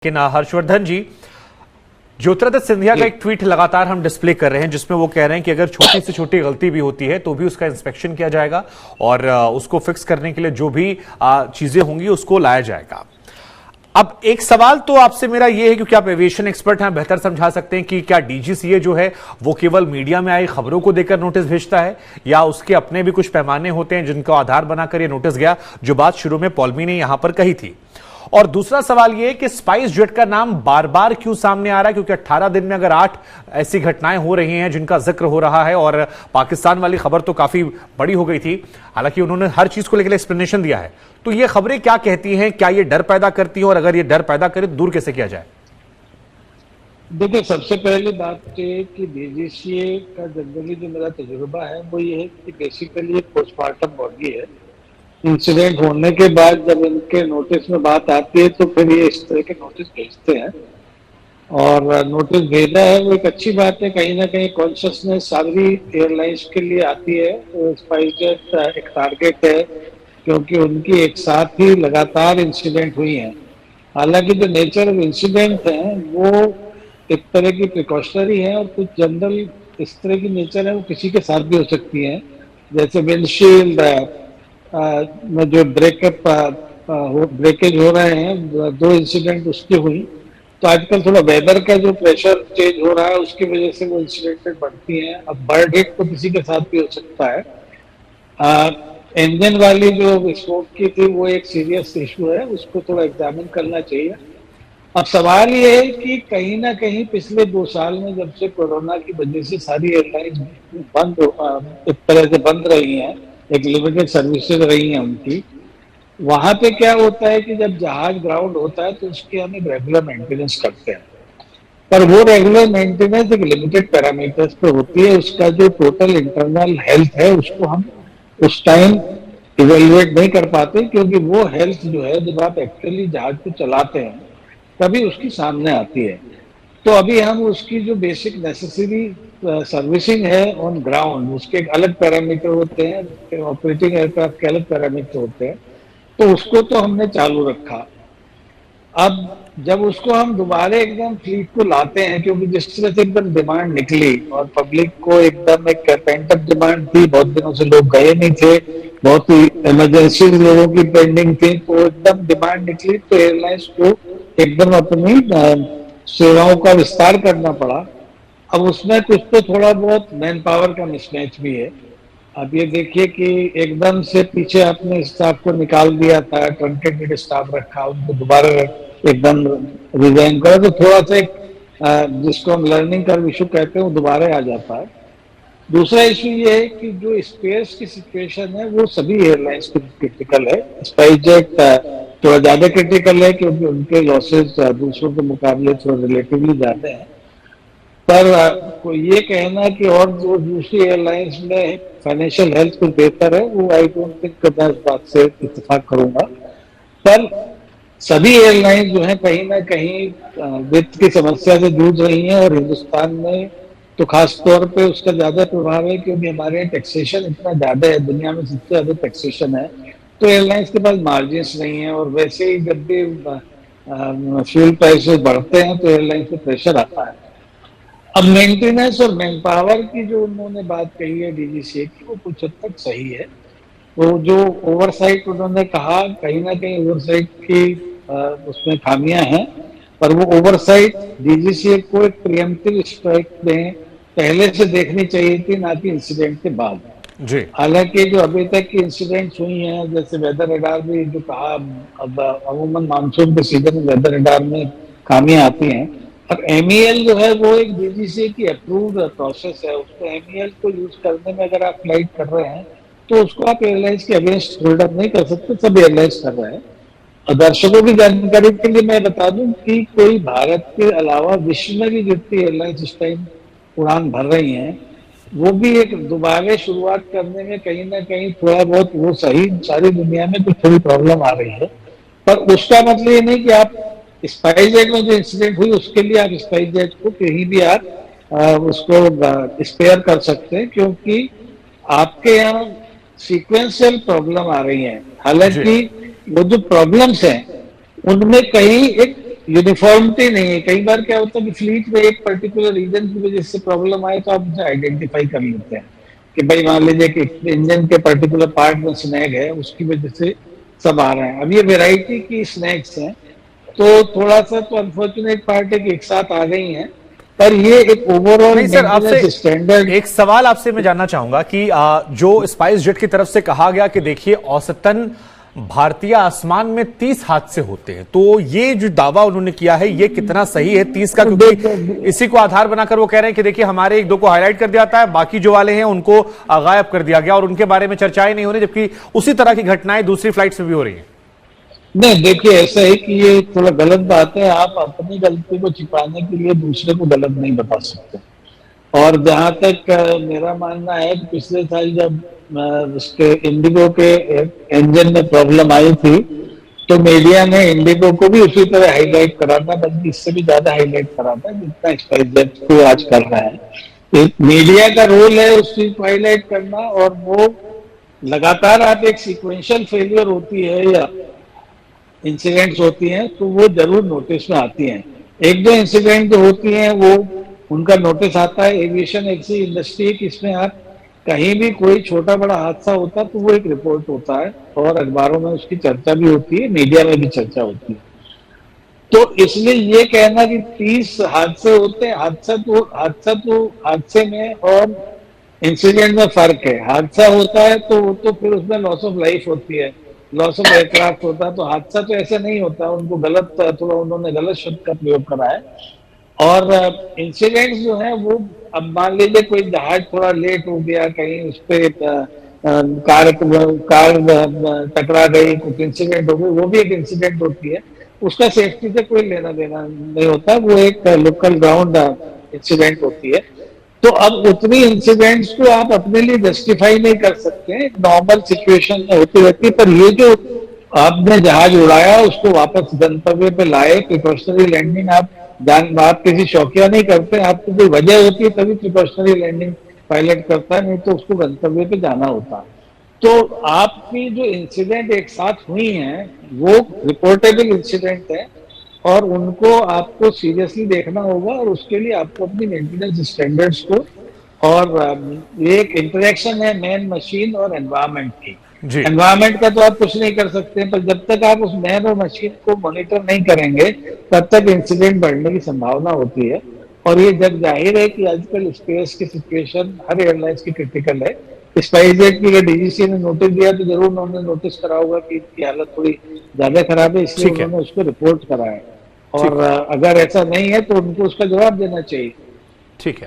लेकिन हर्षवर्धन जी, ज्योतिरादित्य सिंधिया का एक ट्वीट लगातार हम डिस्प्ले कर रहे हैं जिसमें वो कह रहे हैं कि अगर छोटी से छोटी गलती भी होती है तो भी उसका इंस्पेक्शन किया जाएगा और उसको फिक्स करने के लिए जो भी चीजें होंगी उसको लाया जाएगा। अब एक सवाल तो आपसे मेरा ये है, क्योंकि आप एविएशन एक्सपर्ट हैं, बेहतर समझा सकते हैं कि क्या डीजीसीए जो है वो केवल मीडिया में आई खबरों को देकर नोटिस भेजता है या उसके अपने भी कुछ पैमाने होते हैं जिनको आधार बनाकर ये नोटिस गया, जो बात शुरू में पॉलमी ने यहां पर कही थी। और दूसरा सवाल यह कि स्पाइस जेट का नाम बार बार क्यों सामने आ रहा है, क्योंकि 18 दिन में अगर 8 ऐसी घटनाएं हो रही हैं जिनका जिक्र हो रहा है और पाकिस्तान वाली खबर तो काफी बड़ी हो गई थी, हालांकि उन्होंने हर चीज को लेकर एक्सप्लेनेशन दिया है। तो ये खबरें क्या कहती हैं, क्या ये डर पैदा करती हैं और अगर ये डर पैदा करे तो दूर कैसे किया जाए? देखिए, सबसे पहली बात ये कि डीजीसीए का जनरली जो मेरा तजुर्बा है वो ये है कि बेसिकली एक पोस्टमार्टम बॉडी है। इंसिडेंट होने के बाद जब इनके नोटिस में बात आती है तो फिर ये इस तरह के नोटिस भेजते हैं और नोटिस भेजा है वो एक अच्छी बात है। कहीं ना कहीं कॉन्शियसनेस सारी एयरलाइंस के लिए आती है। तो स्पाइसजेट एक टारगेट है क्योंकि उनकी एक साथ ही लगातार इंसिडेंट हुई हैं। हालांकि जो नेचर ऑफ इंसिडेंट है वो एक तरह की प्रिकॉशनरी है और कुछ जनरल इस तरह की नेचर है वो किसी के साथ भी हो सकती है। जैसे विंडशील्ड में जो ब्रेकेज हो रहे हैं, 2 इंसिडेंट उसकी हुई। तो आजकल थोड़ा वेदर का जो प्रेशर चेंज हो रहा है उसकी वजह से वो इंसिडेंट बढ़ती हैं। अब बर्ड हिट तो किसी के साथ भी हो सकता है। इंजन वाली जो विस्फोट की थी वो एक सीरियस इशू है, उसको थोड़ा एग्जामिन करना चाहिए। अब सवाल ये है कि कहीं ना कहीं पिछले 2 साल में जब से कोरोना की वजह से सारी एयरलाइंस बंद एक तरह से बंद रही हैं, एक लिमिटेड सर्विसेज रही हैं उनकी। वहां पे क्या होता है कि जब जहाज ग्राउंड होता है तो उसके हम एक रेगुलर मेंटेनेंस करते हैं, पर वो रेगुलर मेंटेनेंस एक लिमिटेड पैरामीटर्स पे होती है। उसका जो टोटल इंटरनल हेल्थ है उसको हम उस टाइम इवेल्युएट नहीं कर पाते, क्योंकि वो हेल्थ जो है जब आप एक्चुअली जहाज को चलाते हैं तभी उसकी सामने आती है। तो अभी हम उसकी जो बेसिक नेसेसरी सर्विसिंग है ऑन ग्राउंड उसके एक अलग पैरामीटर होते हैं, ऑपरेटिंग एयरक्राफ्ट के अलग पैरामीटर होते हैं, तो उसको तो हमने चालू रखा। अब जब उसको हम दोबारा एकदम फ्लीट को लाते हैं, क्योंकि जिस तरह से एकदम डिमांड निकली और पब्लिक को एकदम एक पेंट अप डिमांड थी, बहुत दिनों से लोग गए नहीं थे, बहुत ही इमरजेंसी लोगों की पेंडिंग थी, तो एकदम डिमांड निकली तो एयरलाइंस को एकदम अपनी सेवाओं का विस्तार करना पड़ा। अब उसमें कुछ तो थोड़ा बहुत मैन पावर का मिसमैच भी है। अब ये देखिए कि एकदम से पीछे अपने स्टाफ को निकाल दिया था, ट्रंकेटेड स्टाफ रखा, उनको दोबारा एकदम रिजाइन करा, तो थोड़ा सा एक जिसको हम लर्निंग कर्व इशू कहते हैं वो दोबारा आ जाता है। दूसरा इशू ये है कि जो स्पेस की सिचुएशन है वो सभी एयरलाइंस की क्रिटिकल है। स्पाइसजेट थोड़ा ज्यादा क्रिटिकल है क्योंकि उनके लॉसेस दूसरों के मुकाबले थोड़ा रिलेटिवली ज्यादा है। पर ये कहना कि और जो दूसरी एयरलाइंस में फाइनेंशियल हेल्थ कुछ बेहतर है, वो आई डोंट थिंक मैं इस बात से इत्तेफाक करूंगा। पर सभी एयरलाइंस जो है कहीं ना कहीं वित्त की समस्या से जूझ रही हैं और हिंदुस्तान में तो खास तौर पे उसका ज्यादा प्रभाव है क्योंकि हमारे यहाँ टैक्सेशन इतना ज्यादा है, दुनिया में सबसे ज्यादा टैक्सेशन है, तो एयरलाइंस के पास मार्जिन नहीं है। और वैसे ही जब भी फ्यूल प्राइसेस बढ़ते हैं तो एयरलाइंस पे प्रेशर आता है। अब मेंटेनेंस और मैन पावर की जो उन्होंने बात कही है डीजीसीए की, वो कुछ हद तक सही है। तो जो ओवरसाइट उन्होंने कहा, कहीं ना कहीं ओवरसाइट की उसमें खामियां हैं, पर वो ओवरसाइट डीजीसीए को एक प्रिएम्प्टिव स्ट्राइक में पहले से देखनी चाहिए थी, ना कि इंसिडेंट के बाद। जी, हालांकि जो अभी तक की इंसिडेंट्स हुई हैं, जैसे वेदर रडार भी जो कहा, अब अमूमन मानसून के सीजन में वेदर रडार में खामियां आती हैं। अब एमईएल जो है वो एक डीजीसीए की अप्रूव्ड प्रोसेस है, उसको एमईएल को यूज करने में अगर आप फ्लाइट कर रहे हैं तो उसको आप एयरलाइंस के अगेंस्ट होल्डअप नहीं कर सकते, सब एयरलाइंस कर रहे हैं। और दर्शकों की जानकारी के लिए मैं बता दूं कि कोई भारत के अलावा विश्व में भी जितनी एयरलाइंस इस टाइम उड़ान भर रही हैं वो भी एक दोबारा शुरुआत करने में कहीं ना कहीं थोड़ा बहुत वो सही, सारी दुनिया में तो थोड़ी प्रॉब्लम आ रही है। पर उसका मतलब ये नहीं कि आप स्पाइसजेट में जो इंसिडेंट हुई उसके लिए आप स्पाइसजेट को कहीं भी आप उसको स्पेयर कर सकते हैं, क्योंकि आपके यहाँ सीक्वेंशियल प्रॉब्लम आ रही है। हालांकि वो जो प्रॉब्लम्स हैं उनमें कहीं एक यूनिफॉर्मिटी नहीं है। कई बार क्या होता है कि फ्लीट में एक पर्टिकुलर रीजन की वजह से प्रॉब्लम आए तो आप उसे आइडेंटिफाई कर लेते हैं कि भाई मान लीजिए कि इंजन के पर्टिकुलर पार्ट में स्नैग है, उसकी वजह से सब आ रहे हैं। अब ये वेराइटी की स्नैक्स हैं, तो थोड़ा सा तो अनफॉर्चुनेट पार्ट है कि एक साथ आ गई हैं, पर ये एक ओवरऑल नहीं सर, आपसे मेंटेनेंस स्टैंडर्ड। एक सवाल आपसे मैं जानना चाहूंगा कि जो स्पाइस जेट की तरफ से कहा गया कि देखिए औसतन भारतीय आसमान में 30 हादसे होते हैं, तो ये जो दावा उन्होंने किया है ये कितना सही है 30 का? क्योंकि इसी को आधार बनाकर वो कह रहे हैं कि देखिए हमारे एक दो को हाईलाइट कर दिया जाता है, बाकी जो वाले हैं उनको गायब कर दिया गया और उनके बारे में चर्चाएं नहीं हो रही, जबकि उसी तरह की घटनाएं दूसरी फ्लाइट्स में भी हो रही हैं। नहीं, देखिए ऐसा है कि ये थोड़ा गलत बात है। आप अपनी गलती को छिपाने के लिए दूसरे को गलत नहीं बता सकते। और जहां तक मेरा मानना है कि पिछले साल जब उसके इंडिगो के इंजन में प्रॉब्लम आई थी, तो मीडिया ने इंडिगो को भी उसी तरह हाईलाइट करा था, बल्कि इससे भी ज्यादा हाईलाइट करा था जितना स्पाइसजेट को आज कर रहा है। मीडिया का रोल है उस चीज को हाईलाइट करना, और वो लगातार आप एक सीक्वेंशियल फेलियर होती है या इंसिडेंट्स होती हैं तो वो जरूर नोटिस में आती हैं। एक दो इंसिडेंट जो होती हैं वो उनका नोटिस आता है। एविएशन ऐसी इंडस्ट्री है कि इसमें आप कहीं भी कोई छोटा बड़ा हादसा होता है तो वो एक रिपोर्ट होता है और अखबारों में उसकी चर्चा भी होती है, मीडिया में भी चर्चा होती है। तो इसलिए ये कहना कि 30 हादसे होते हैं, हादसा तो हादसे में और इंसिडेंट में फर्क है। हादसा होता है तो वो तो फिर उसमें लॉस ऑफ लाइफ होती है, लॉस ऑफ एयरक्राफ्ट होता है। तो हादसा तो ऐसे नहीं होता, उनको गलत, थोड़ा उन्होंने गलत शब्द का प्रयोग करा है। और इंसिडेंट्स जो है वो, अब मान लीजिए कोई जहाज थोड़ा लेट हो गया, कहीं उस पर कार कार टकरा गई, कुछ इंसिडेंट हो गई, वो भी एक इंसिडेंट होती है। उसका सेफ्टी से कोई लेना देना नहीं होता, वो एक लोकल ग्राउंड इंसिडेंट होती है। तो अब उतनी इंसिडेंट्स को आप अपने लिए जस्टिफाई नहीं कर सकते हैं, नॉर्मल सिचुएशन में होती रहती है। पर ये जो आपने जहाज उड़ाया उसको वापस गंतव्य पे लाए, प्रिकॉशनरी लैंडिंग आप किसी शौकिया नहीं करते, आपको कोई वजह होती है तभी प्रिकॉशनरी लैंडिंग पायलट करता है, नहीं तो उसको गंतव्य पे जाना होता है। तो आपकी जो इंसिडेंट एक साथ हुई हैं वो रिपोर्टेबल इंसिडेंट है, और उनको आपको सीरियसली देखना होगा, और उसके लिए आपको अपनी मेंटेनेंस स्टैंडर्ड्स को, और ये एक इंटरेक्शन है मैन मशीन और एनवायरमेंट की। जी एनवायरमेंट का तो आप कुछ नहीं कर सकते, पर जब तक आप उस मैन और मशीन को मॉनिटर नहीं करेंगे तब तक इंसिडेंट बढ़ने की संभावना होती है। और ये जब जाहिर है कि आजकल स्पेस की सिचुएशन हर एयरलाइंस की क्रिटिकल है। स्पाइसजेट की डीजीसी ने नोटिस दिया तो जरूर उन्होंने नोटिस करा होगा कि इसकी हालत थोड़ी ज्यादा खराब है, इसलिए ठीक है, उन्होंने उसको रिपोर्ट करा है। ठीक और है, अगर ऐसा नहीं है तो उनको उसका जवाब देना चाहिए। ठीक है।